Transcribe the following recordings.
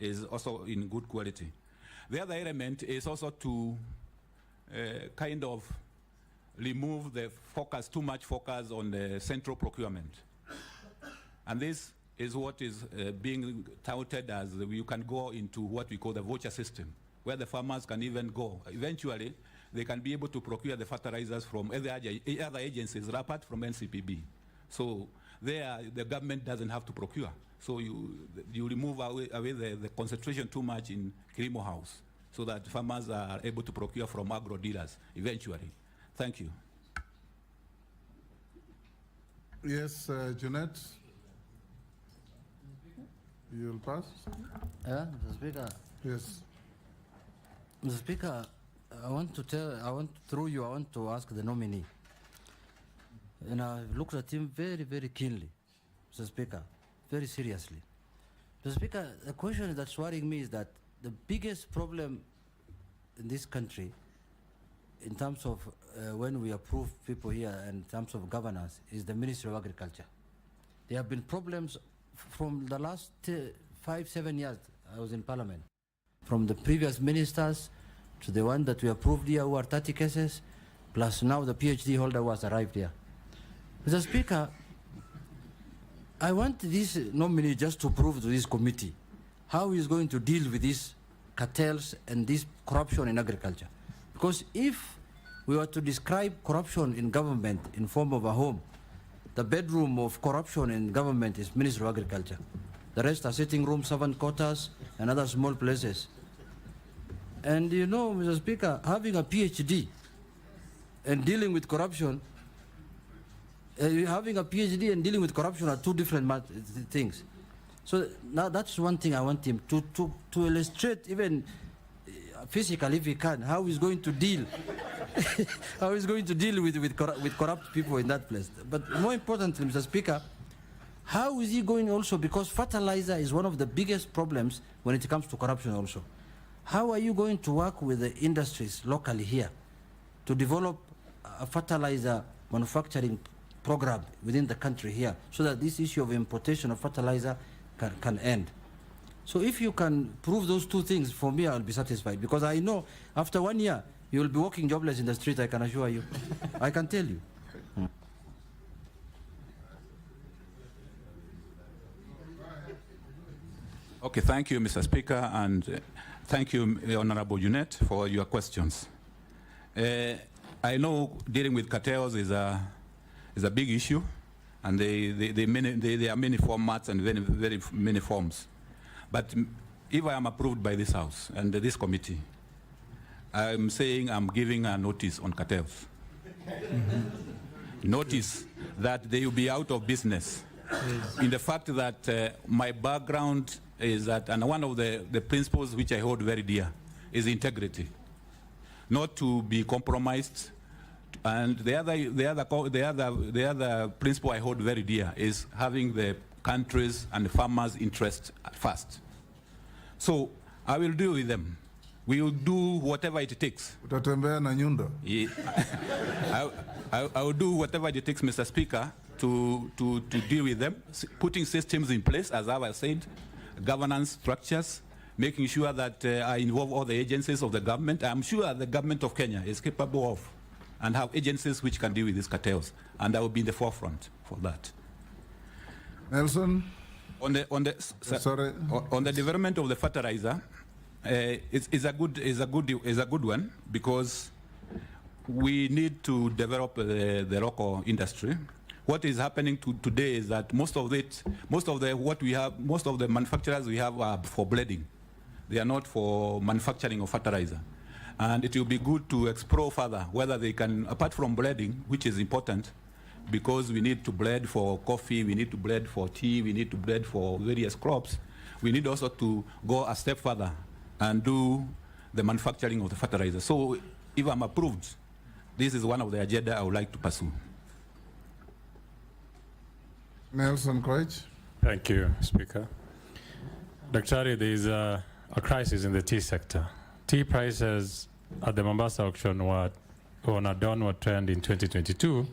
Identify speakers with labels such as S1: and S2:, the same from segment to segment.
S1: is also in good quality. The other element is also to kind of remove the focus, too much focus on the central procurement. And this is what is being touted as you can go into what we call the voucher system, where the farmers can even go. Eventually, they can be able to procure the fertilizers from other agencies apart from NCPB. So there, the government doesn't have to procure. So you remove away the concentration too much in Kilimo House, so that farmers are able to procure from agro dealers eventually. Thank you.
S2: Yes, Jeanette. You'll pass?
S3: Mr. Speaker.
S2: Yes.
S3: Mr. Speaker, I want to ask the nominee. And I've looked at him very, very keenly, Mr. Speaker, very seriously. Mr. Speaker, the question that's worrying me is that the biggest problem in this country, in terms of when we approve people here and in terms of governance, is the Ministry of Agriculture. There have been problems from the last 5-7 years I was in Parliament, from the previous ministers to the one that we approved here who are 30 cases, plus now the PhD holder who has arrived here. Mr. Speaker, I want this nominee just to prove to this committee how he is going to deal with these cartels and this corruption in agriculture. Because if we were to describe corruption in government in form of a home, the bedroom of corruption in government is Ministry of Agriculture. The rest are sitting rooms, servant quarters, and other small places. And you know, Mr. Speaker, having a PhD and dealing with corruption, having a PhD and dealing with corruption are two different things. So now that's one thing I want him to illustrate, even physically if he can, how he's going to deal how he's going to deal with corrupt people in that place. But more importantly, Mr. Speaker, how is he going also, because fertilizer is one of the biggest problems when it comes to corruption also. How are you going to work with the industries locally here to develop a fertilizer manufacturing program within the country here so that this issue of importation of fertilizer can end? So if you can prove those two things, for me, I'll be satisfied, because I know after 1 year, you will be walking jobless in the street, I can assure you. I can tell you.
S1: Okay, thank you, Mr. Speaker, and thank you, Honorable Jeanette, for your questions. I know dealing with cartels is a big issue, and there are many formats and very many forms. But if I am approved by this House and this committee, I'm saying I'm giving a notice on cartels. Notice that they will be out of business. In the fact that my background is that, and one of the principles which I hold very dear is integrity, not to be compromised. And the other principle I hold very dear is having the country's and the farmers' interest first. So I will deal with them. We will do whatever it takes.
S2: Utatembea na nyundo.
S1: I will do whatever it takes, Mr. Speaker, to deal with them, putting systems in place, as I said, governance structures, making sure that I involve all the agencies of the government. I'm sure the government of Kenya is capable of and have agencies which can deal with these cartels, and I will be in the forefront for that.
S2: Nelson?
S1: On the development of the fertilizer, is a good one, because we need to develop the local industry. What is happening today is that most of the manufacturers we have are for bleeding. They are not for manufacturing of fertilizer. And it will be good to explore further whether they can, apart from bleeding, which is important, because we need to blend for coffee, we need to blend for tea, we need to blend for various crops. We need also to go a step further and do the manufacturing of the fertilizer. So if I'm approved, this is one of the agenda I would like to pursue.
S2: Nelson Koech.
S4: Thank you, Speaker. Daktari, there is a crisis in the tea sector. Tea prices at the Mombasa auction were on a downward trend in 2022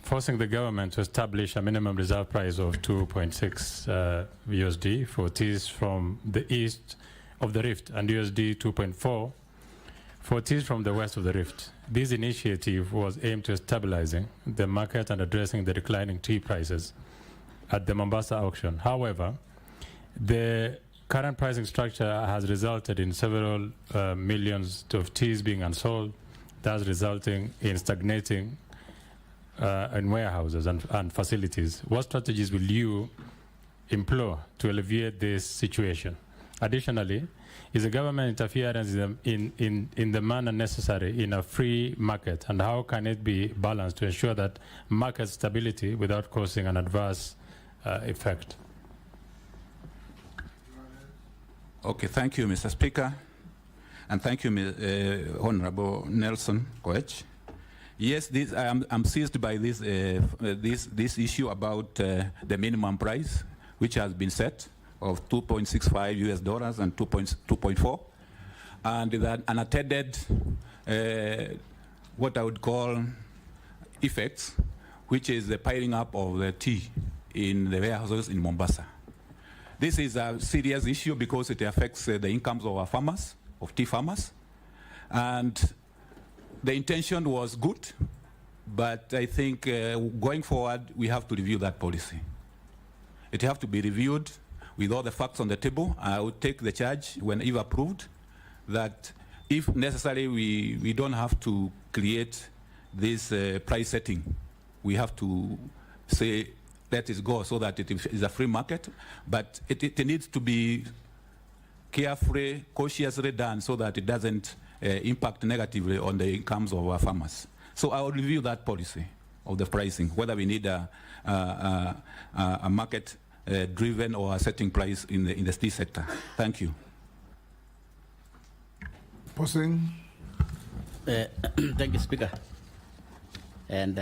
S4: forcing the government to establish a minimum reserve price of 2.6 USD for teas from the east of the rift and USD 2.4 for teas from the west of the rift. This initiative was aimed at stabilizing the market and addressing the declining tea prices at the Mombasa auction. However, the current pricing structure has resulted in several millions of teas being unsold, thus resulting in stagnating in warehouses and facilities. What strategies will you employ to alleviate this situation? Additionally, is the government interference in the manner necessary in a free market, and how can it be balanced to ensure that market stability without causing an adverse effect?
S1: Okay, thank you, Mr. Speaker, and thank you, Honorable Nelson Koech. Yes, I'm seized by this issue about the minimum price, which has been set of $2.65 US and 2.4, and that unattended what I would call effects, which is the piling up of the tea in the warehouses in Mombasa. This is a serious issue because it affects the incomes of our farmers, of tea farmers, and the intention was good, but I think going forward, we have to review that policy. It has to be reviewed with all the facts on the table. I would take the charge when if approved, that if necessary, we don't have to create this price setting. We have to say, let it go so that it is a free market, but it needs to be carefully, cautiously done so that it doesn't impact negatively on the incomes of our farmers. So I will review that policy of the pricing, whether we need a market driven or a setting price in the tea sector. Thank you.
S2: Posing.
S5: Thank you, Speaker. And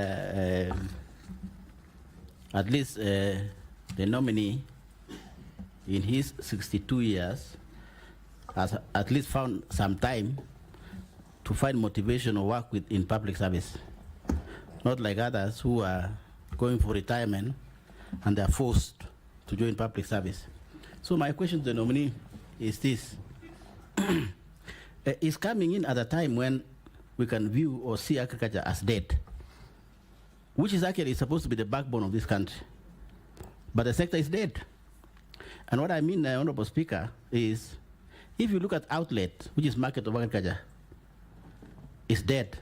S5: at least the nominee, in his 62 years, has at least found some time to find motivation or work in public service. Not like others who are going for retirement and they're forced to join public service. So my question to the nominee is this. Is coming in at a time when we can view or see agriculture as dead, which is actually supposed to be the backbone of this country. But the sector is dead. And what I mean, Honorable Speaker, is if you look at outlet, which is market of agriculture, is dead.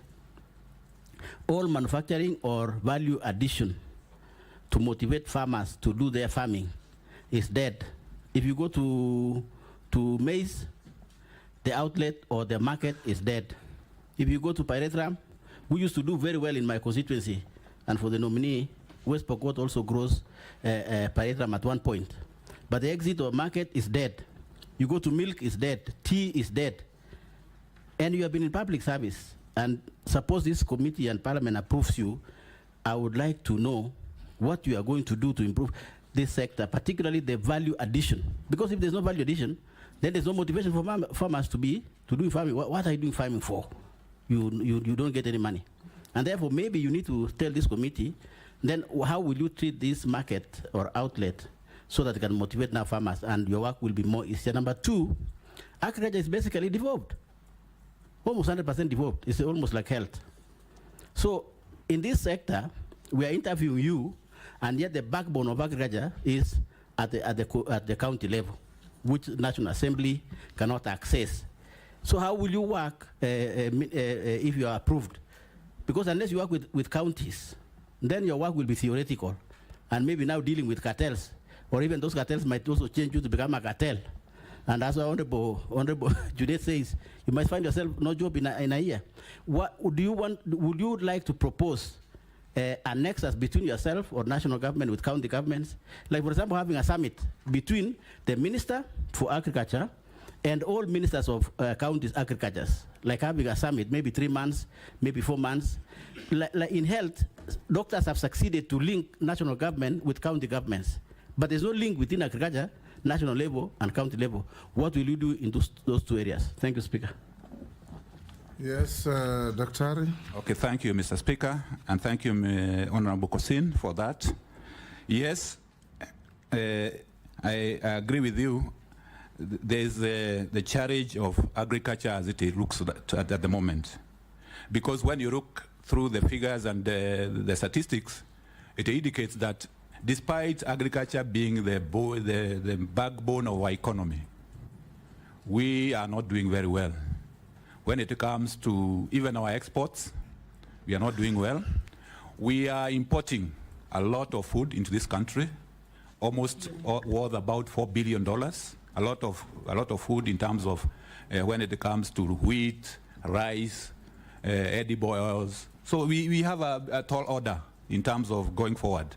S5: All manufacturing or value addition to motivate farmers to do their farming is dead. If you go to maize, the outlet or the market is dead. If you go to pyrethrum, we used to do very well in my constituency, and for the nominee, West Pokot also grows pyrethrum at one point. But the exit of market is dead. You go to milk, is dead. Tea is dead. And you have been in public service, and suppose this committee and parliament approves you, I would like to know what you are going to do to improve this sector, particularly the value addition. Because if there's no value addition, then there's no motivation for farmers to do farming. What are you doing farming for? You don't get any money. And therefore, maybe you need to tell this committee, then how will you treat this market or outlet so that it can motivate now farmers and your work will be more easier. Number two, agriculture is basically devolved. Almost 100% devolved. It's almost like health. So in this sector, we are interviewing you, and yet the backbone of agriculture is at the county level, which National Assembly cannot access. So how will you work if you are approved? Because unless you work with counties, then your work will be theoretical, and maybe now dealing with cartels, or even those cartels might also change you to become a cartel. And as Honorable Judith says, you might find yourself no job in a year. What do you want? Would you like to propose a nexus between yourself or national government with county governments? Like, for example, having a summit between the Minister for Agriculture and all ministers of counties' agricultures, like having a summit, maybe 3 months, maybe 4 months. Like in health, doctors have succeeded to link national government with county governments, but there's no link within agriculture, national level and county level. What will you do in those two areas? Thank you, Speaker.
S2: Yes, Dr.
S1: Okay, thank you, Mr. Speaker, and thank you, Honorable Kosin, for that. Yes, I agree with you. There's the challenge of agriculture as it looks at the moment. Because when you look through the figures and the statistics, it indicates that despite agriculture being the backbone of our economy, we are not doing very well. When it comes to even our exports, we are not doing well. We are importing a lot of food into this country, almost worth about $4 billion. A lot of food in terms of when it comes to wheat, rice, edible oils. So we have a tall order in terms of going forward.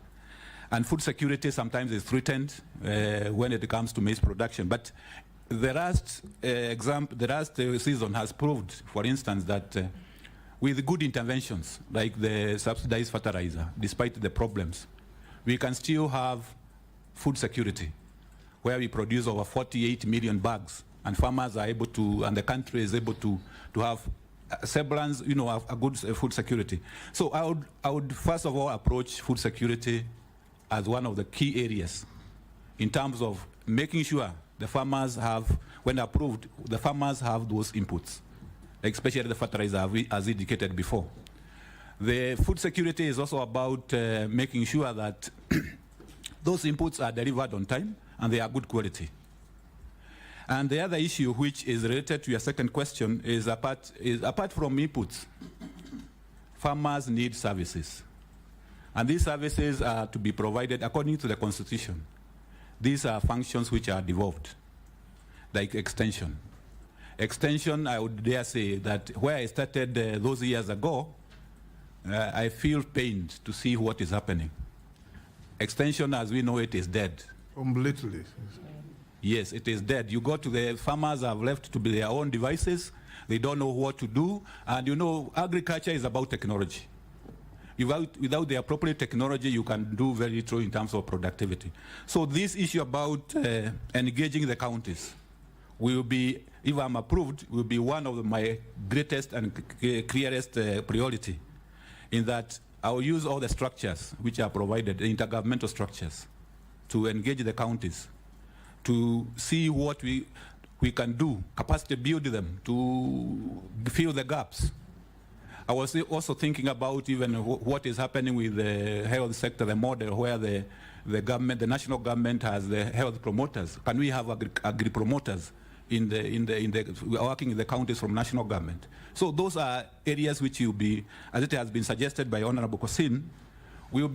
S1: And food security sometimes is threatened when it comes to maize production. But the last season has proved, for instance, that with good interventions, like the subsidized fertilizer, despite the problems, we can still have food security, where we produce over 48 million bags, and farmers are able to, and the country is able to have semblance, a good food security. So I would first of all approach food security as one of the key areas in terms of making sure the farmers have, when approved, the farmers have those inputs, especially the fertilizer, as indicated before. The food security is also about making sure that those inputs are delivered on time and they are good quality. And the other issue, which is related to your second question, is apart from inputs, farmers need services. And these services are to be provided according to the Constitution. These are functions which are devolved, like extension. Extension, I would dare say that where I started those years ago, I feel pained to see what is happening. Extension, as we know it, is dead.
S2: Completely.
S1: Yes, it is dead. You go to the farmers have left to be their own devices. They don't know what to do. And agriculture is about technology. Without the appropriate technology, you can do very little in terms of productivity. So this issue about engaging the counties will be, if I'm approved, will be one of my greatest and clearest priority, in that I will use all the structures which are provided, the intergovernmental structures, to engage the counties, to see what we can do, capacity build them, to fill the gaps. I was also thinking about even what is happening with the health sector, the model where the government, the national government has the health promoters. Can we have agri promoters working in the counties from national government? So those are areas which will be, as it has been suggested by Honorable Kosin, we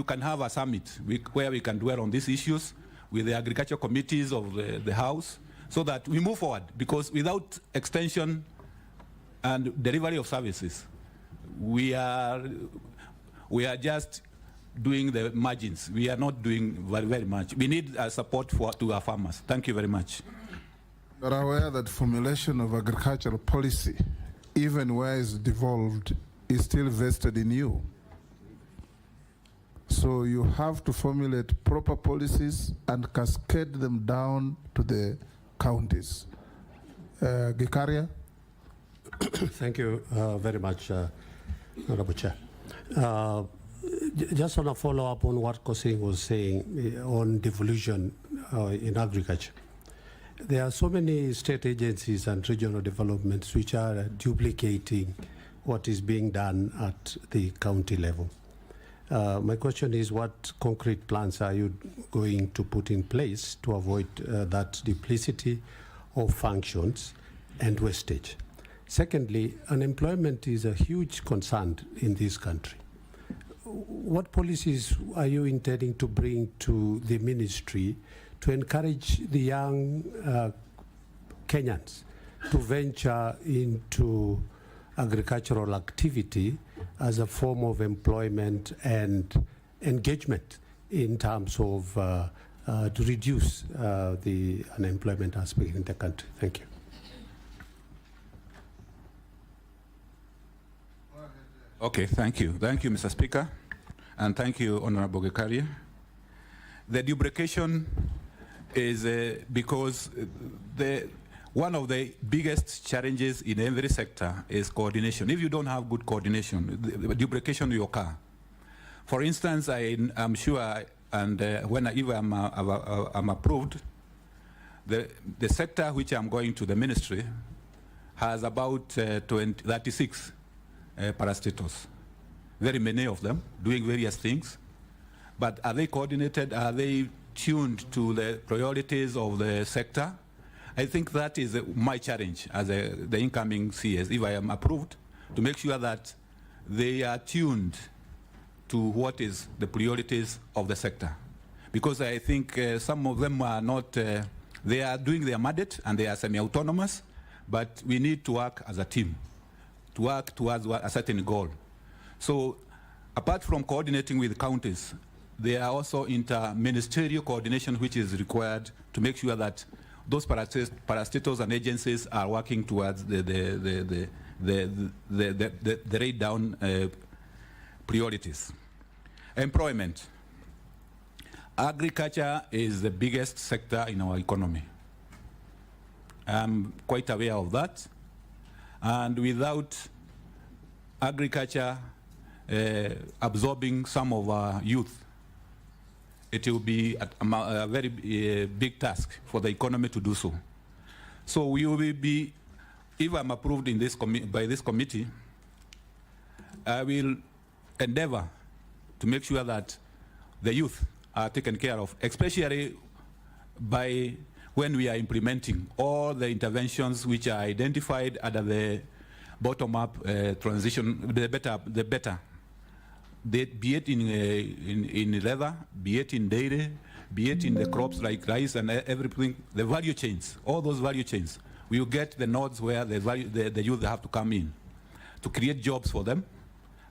S1: can have a summit where we can dwell on these issues with the agriculture committees of the House, so that we move forward, because without extension and delivery of services, we are just doing the margins. We are not doing very, very much. We need support to our farmers. Thank you very much.
S2: You are aware that formulation of agricultural policy, even where it's devolved, is still vested in you. So you have to formulate proper policies and cascade them down to the counties. Karanja?
S6: Thank you very much, Honorable Chair. Just on a follow-up on what Kosin was saying on devolution in agriculture. There are so many state agencies and regional developments which are duplicating what is being done at the county level. My question is, what concrete plans are you going to put in place to avoid that duplicity of functions and wastage? Secondly, unemployment is a huge concern in this country. What policies are you intending to bring to the ministry to encourage the young Kenyans to venture into agricultural activity as a form of employment and engagement in terms of to reduce the unemployment aspect in the country? Thank you.
S1: Okay, thank you. Thank you, Mr. Speaker, and thank you, Honorable Karanja. The duplication is because one of the biggest challenges in every sector is coordination. If you don't have good coordination, the duplication will occur. For instance, I'm sure, and if I'm approved, the sector which I'm going to, the ministry, has about 36 parastatals. Very many of them doing various things. But are they coordinated? Are they tuned to the priorities of the sector? I think that is my challenge as the incoming CS, if I am approved, to make sure that they are tuned to what is the priorities of the sector. Because I think some of them are not, they are doing their mandate and they are semi-autonomous, but we need to work as a team, to work towards a certain goal. So apart from coordinating with counties, there are also inter-ministerial coordination which is required to make sure that those parastatals and agencies are working towards the laid down priorities. Employment. Agriculture is the biggest sector in our economy. I'm quite aware of that. And without agriculture absorbing some of our youth, it will be a very big task for the economy to do so. So we will be, if I'm approved in this by this committee, I will endeavor to make sure that the youth are taken care of, especially by when we are implementing all the interventions which are identified under the bottom-up transition, the better. Be it in leather, be it in dairy, be it in the crops like rice and everything, the value chains, all those value chains, we will get the nodes where the youth have to come in to create jobs for them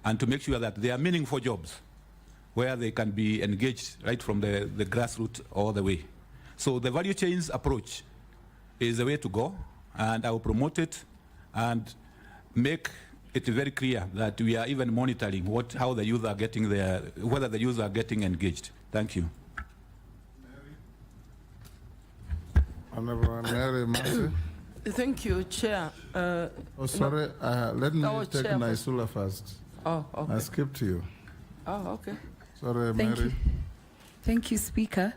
S1: and to make sure that they are meaningful jobs where they can be engaged right from the grassroots all the way. So the value chains approach is the way to go, and I will promote it and make it very clear that we are even monitoring how the youth are getting whether the youth are getting engaged. Thank you.
S2: Honorable Mary Mercy.
S7: Thank you, Chair.
S2: Sorry, let me take
S7: Chair,
S2: Naisula first.
S7: Oh, okay.
S2: I skipped you.
S7: Oh, okay.
S2: Sorry,
S8: Thank
S2: Mary.
S8: you. Thank you, Speaker.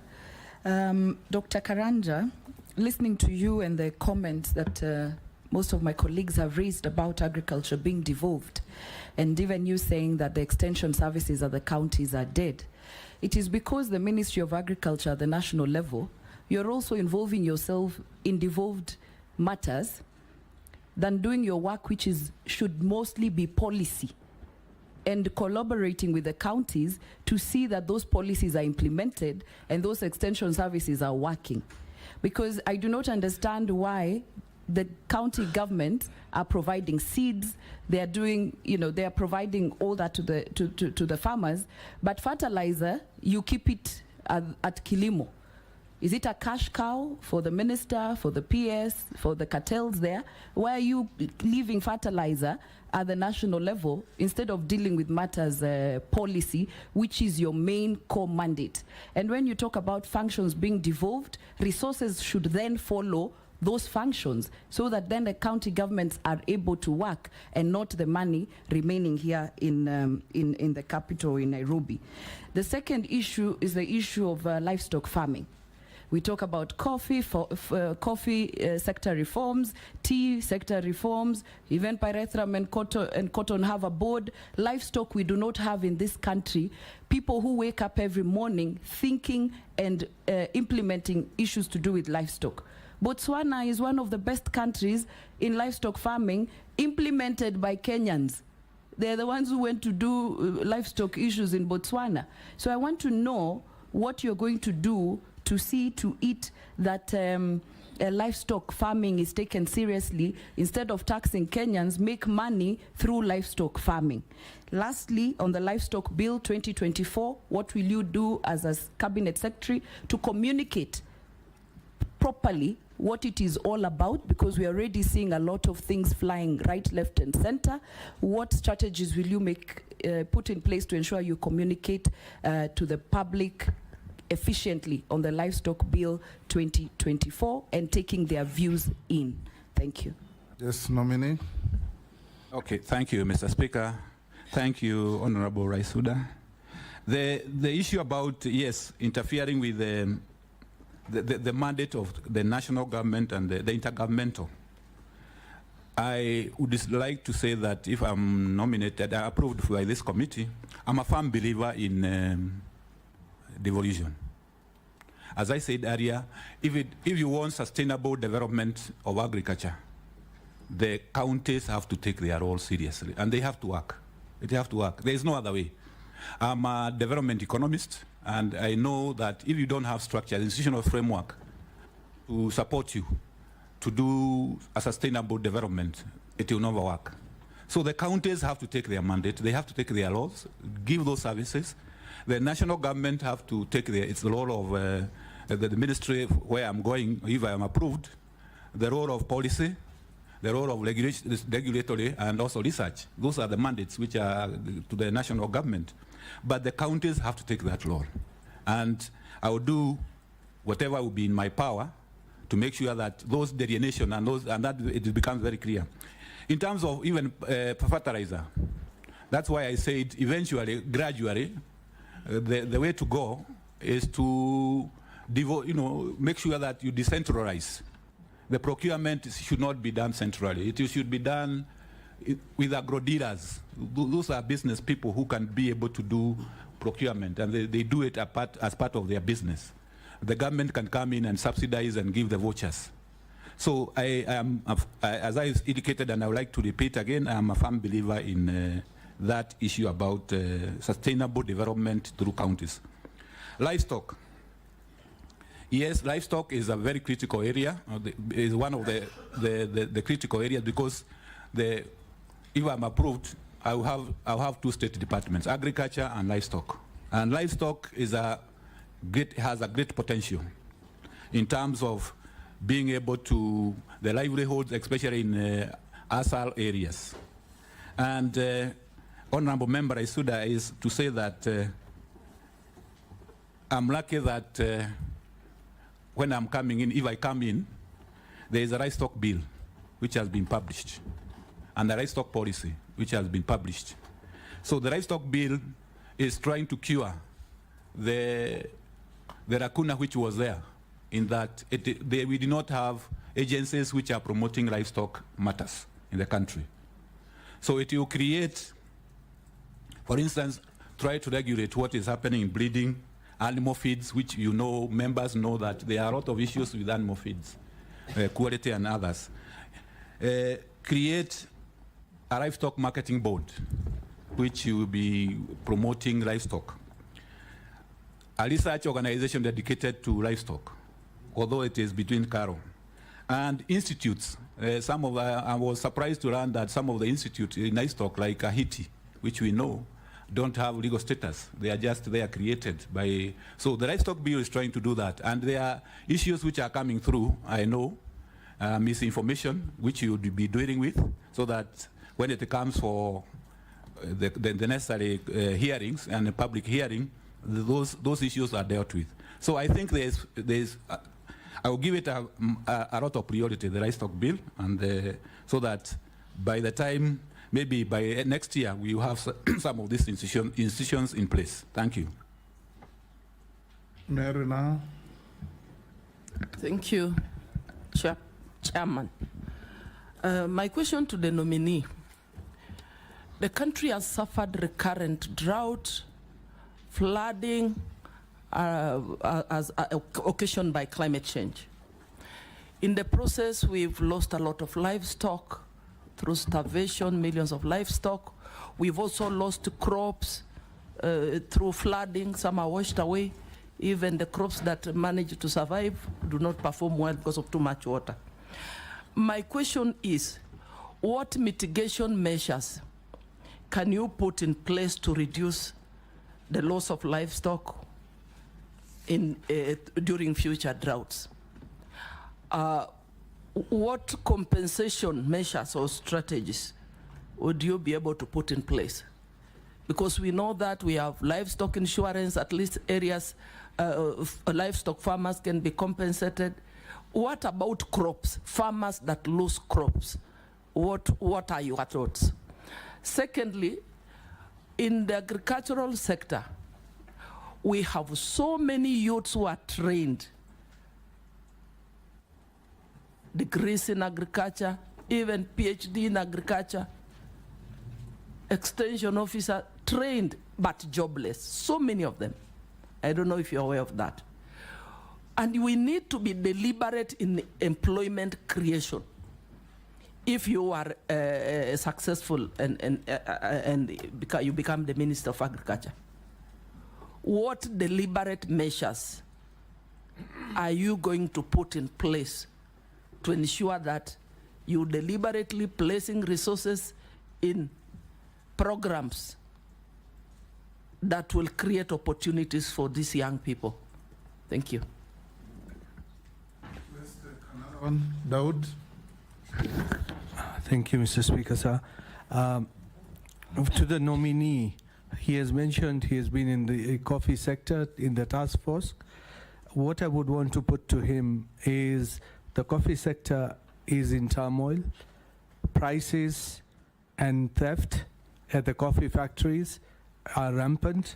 S8: Dr. Karanja, listening to you and the comments that most of my colleagues have raised about agriculture being devolved, and even you saying that the extension services at the counties are dead, it is because the Ministry of Agriculture at the national level, you're also involving yourself in devolved matters than doing your work, which should mostly be policy, and collaborating with the counties to see that those policies are implemented and those extension services are working. Because I do not understand why the county government are providing seeds, they are doing, they are providing all that to the farmers, but fertilizer, you keep it at Kilimo. Is it a cash cow for the minister, for the PS, for the cartels there? Why are you leaving fertilizer at the national level instead of dealing with matters policy, which is your main core mandate? And when you talk about functions being devolved, resources should then follow those functions so that then the county governments are able to work and not the money remaining here in the capital in Nairobi. The second issue is the issue of livestock farming. We talk about coffee sector reforms, tea sector reforms, even pyrethrum and cotton have a board. Livestock we do not have in this country. People who wake up every morning thinking and implementing issues to do with livestock. Botswana is one of the best countries in livestock farming, implemented by Kenyans. They're the ones who went to do livestock issues in Botswana. So I want to know what you're going to do to see to it that livestock farming is taken seriously. Instead of taxing Kenyans, make money through livestock farming. Lastly, on the Livestock Bill 2024, what will you do as a Cabinet Secretary to communicate properly what it is all about, because we are already seeing a lot of things flying right, left, and center? What strategies will you put in place to ensure you communicate to the public efficiently on the Livestock Bill 2024 and taking their views in. Thank you.
S2: Yes, nominee.
S1: Okay, thank you, Mr. Speaker. Thank you, Honorable Raisuda. The issue about, yes, interfering with the mandate of the national government and the intergovernmental, I would like to say that if I'm nominated, approved by this committee, I'm a firm believer in devolution. As I said earlier, if you want sustainable development of agriculture, the counties have to take their role seriously, and they have to work. They have to work. There is no other way. I'm a development economist, and I know that if you don't have structure, institutional framework to support you to do a sustainable development, it will never work. So the counties have to take their mandate. They have to take their laws, give those services. The national government have to take its role of the ministry where I'm going, if I am approved, the role of policy, the role of regulatory and also research. Those are the mandates which are to the national government. But the counties have to take that role. And I will do whatever will be in my power to make sure that those delineation and that it becomes very clear. In terms of even fertilizer, that's why I said eventually, gradually, the way to go is to make sure that you decentralize. The procurement should not be done centrally. It should be done with agro dealers. Those are business people who can be able to do procurement, and they do it as part of their business. The government can come in and subsidize and give the vouchers. So I am, as I indicated, and I would like to repeat again, I am a firm believer in that issue about sustainable development through counties. Livestock. Yes, livestock is a very critical area. Is one of the critical areas because if I'm approved, I'll have two state departments: agriculture and livestock. And livestock has a great potential in terms of being able to the livelihoods, especially in ASAL areas. And Honorable Member Isuda is to say that I'm lucky that when I'm coming in, if I come in, there is a livestock bill which has been published, and a livestock policy which has been published. So the livestock bill is trying to cure the lacuna which was there, in that we do not have agencies which are promoting livestock matters in the country. So it will create, for instance, try to regulate what is happening in breeding, animal feeds, which members know that there are a lot of issues with animal feeds, quality and others. Create a livestock marketing board, which will be promoting livestock. A research organization dedicated to livestock, although it is between cattle. And institutes. I was surprised to learn that some of the institutes in livestock, like Haiti, which we know, don't have legal status. They are created by, so the livestock bill is trying to do that. And there are issues which are coming through, I know, misinformation, which you would be dealing with, so that when it comes for the necessary hearings and the public hearing, those issues are dealt with. So I think I will give it a lot of priority, the livestock bill, and so that by the time, maybe by next year, we will have some of these institutions in place. Thank you.
S2: Marina.
S7: Thank you, Chairman. My question to the nominee. The country has suffered recurrent drought, flooding, occasioned by climate change. In the process, we've lost a lot of livestock through starvation, millions of livestock. We've also lost crops through flooding. Some are washed away. Even the crops that manage to survive do not perform well because of too much water. My question is, what mitigation measures can you put in place to reduce the loss of livestock during future droughts? What compensation measures or strategies would you be able to put in place because we know that we have livestock insurance, at least areas, livestock farmers can be compensated. What about crops, farmers that lose crops? What are your thoughts? Secondly, in the agricultural sector, we have so many youths who are trained, degrees in agriculture, even PhD in agriculture, extension officer, trained but jobless, so many of them. I don't know if you're aware of that. And we need to be deliberate in employment creation. If you are successful and you become the Minister of Agriculture, what deliberate measures are you going to put in place to ensure that you deliberately placing resources in programs that will create opportunities for these young people? Thank you.
S2: Let's take another one. Daud.
S9: Thank you, Mr. Speaker, sir. To the nominee, he has mentioned he has been in the coffee sector in the task force. What I would want to put to him is the coffee sector is in turmoil. Prices and theft at the coffee factories are rampant.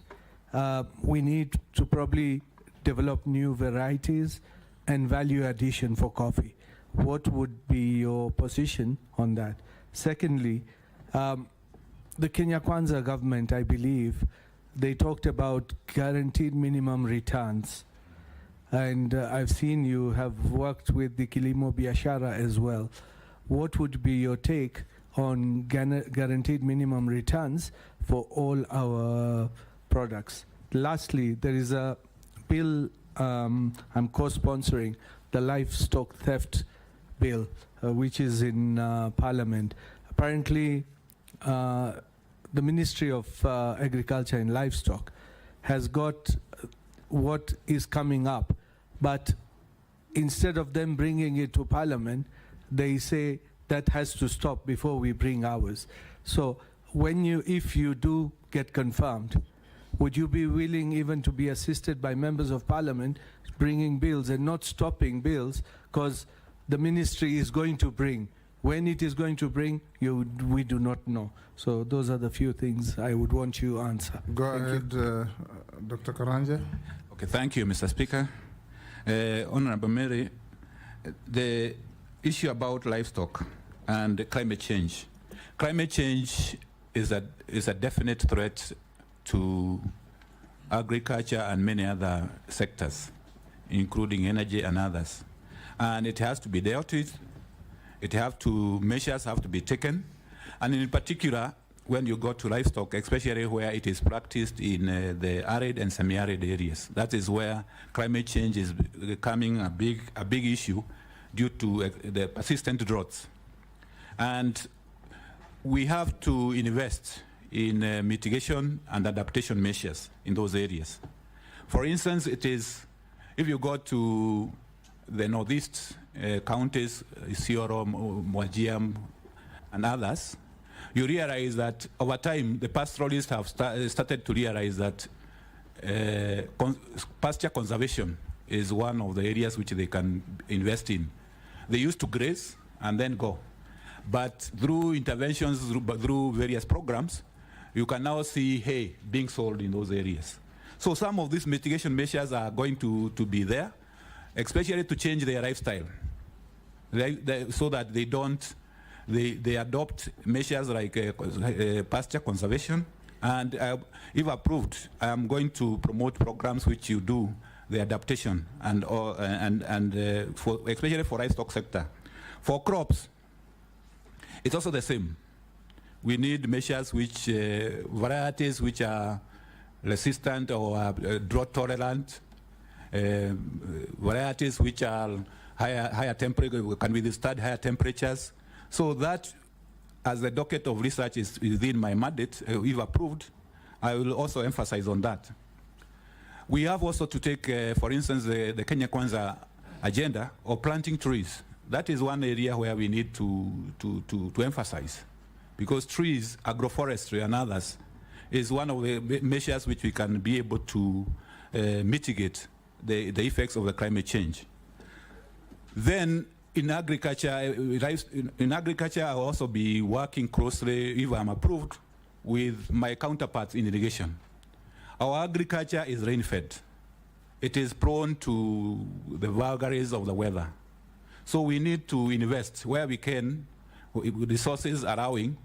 S9: We need to probably develop new varieties and value addition for coffee. What would be your position on that? Secondly, the Kenya Kwanza government, I believe, they talked about guaranteed minimum returns. And I've seen you have worked with the Kilimo Biashara as well. What would be your take on guaranteed minimum returns for all our products? Lastly, there is a bill I'm co-sponsoring, the livestock theft bill, which is in Parliament. Apparently, the Ministry of Agriculture and Livestock has got what is coming up, but instead of them bringing it to Parliament, they say that has to stop before we bring ours. So if you do get confirmed, would you be willing even to be assisted by members of Parliament bringing bills and not stopping bills because the ministry is going to bring? When it is going to bring, we do not know. So those are the few things I would want you to answer.
S2: Go ahead, Dr. Karanja.
S1: Okay, thank you, Mr. Speaker. Honorable Mary, the issue about livestock and climate change. Climate change is a definite threat to agriculture and many other sectors, including energy and others. And it has to be dealt with. Measures have to be taken. And in particular, when you go to livestock, especially where it is practiced in the arid and semi-arid areas, that is where climate change is becoming a big issue due to the persistent droughts. And we have to invest in mitigation and adaptation measures in those areas. For instance, if you go to the northeast counties, Isiolo, Mwajiam, and others, you realize that over time, the pastoralists have started to realize that pasture conservation is one of the areas which they can invest in. They used to graze and then go. But through interventions, through various programs, you can now see hay being sold in those areas. So some of these mitigation measures are going to be there, especially to change their lifestyle, so that they adopt measures like pasture conservation. And if approved, I am going to promote programs which you do the adaptation especially for livestock sector. For crops, it's also the same. We need measures which varieties which are resistant or drought tolerant, varieties which are higher temperature, can withstand higher temperatures. So that, as the docket of research is within my mandate, if approved, I will also emphasize on that. We have also to take, for instance, the Kenya Kwanza agenda of planting trees. That is one area where we need to emphasize, because trees, agroforestry and others, is one of the measures which we can be able to mitigate the effects of the climate change. Then in agriculture, I'll also be working closely, if I'm approved, with my counterparts in irrigation. Our agriculture is rain-fed. It is prone to the vagaries of the weather. So we need to invest where we can, with resources allowing,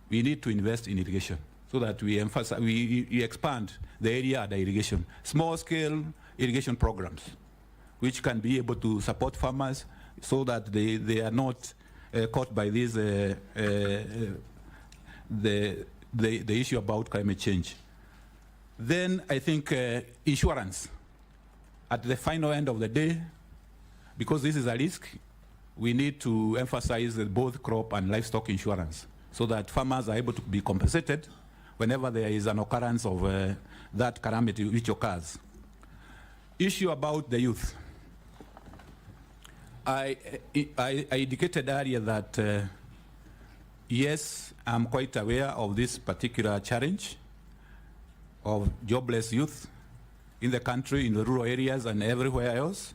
S1: we need to invest in irrigation so that we emphasize, we expand the area under irrigation. Small-scale irrigation programs, which can be able to support farmers so that they are not caught by this, the issue about climate change. Then I think insurance. At the final end of the day, because this is a risk, we need to emphasize both crop and livestock insurance so that farmers are able to be compensated whenever there is an occurrence of that calamity which occurs. Issue about the youth. I indicated earlier that yes, I'm quite aware of this particular challenge of jobless youth in the country, in the rural areas and everywhere else.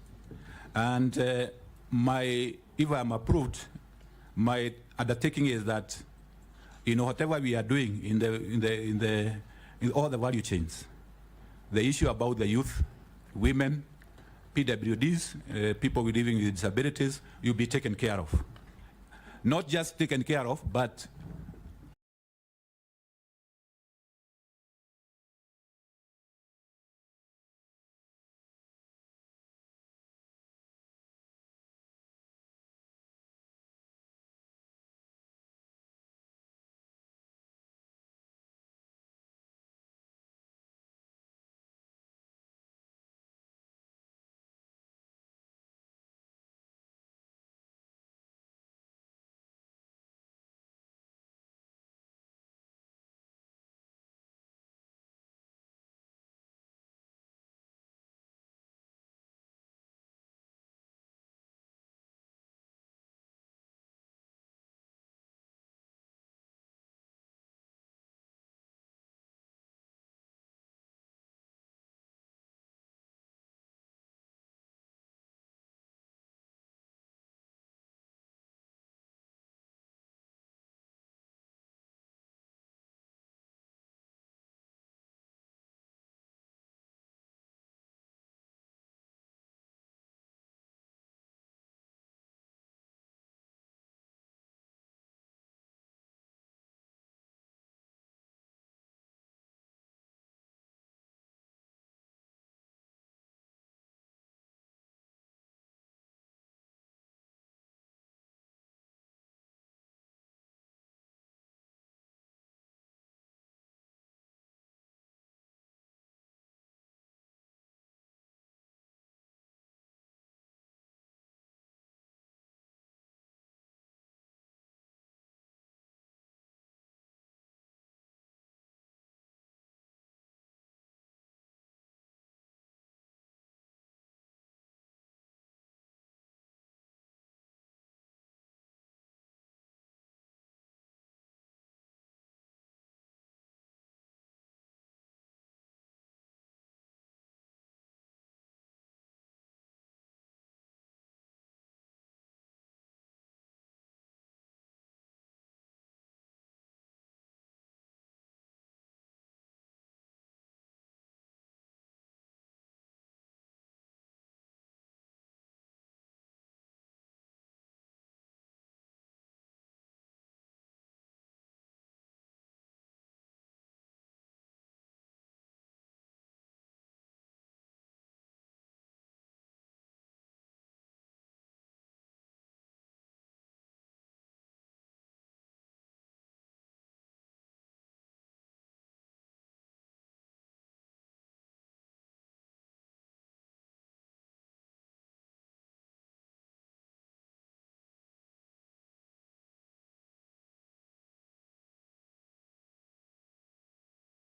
S1: And if I'm approved, my undertaking is that, whatever we are doing in all the value chains, the issue about the youth, women, PWDs, people living with disabilities, will be taken care of. Not just taken care of, but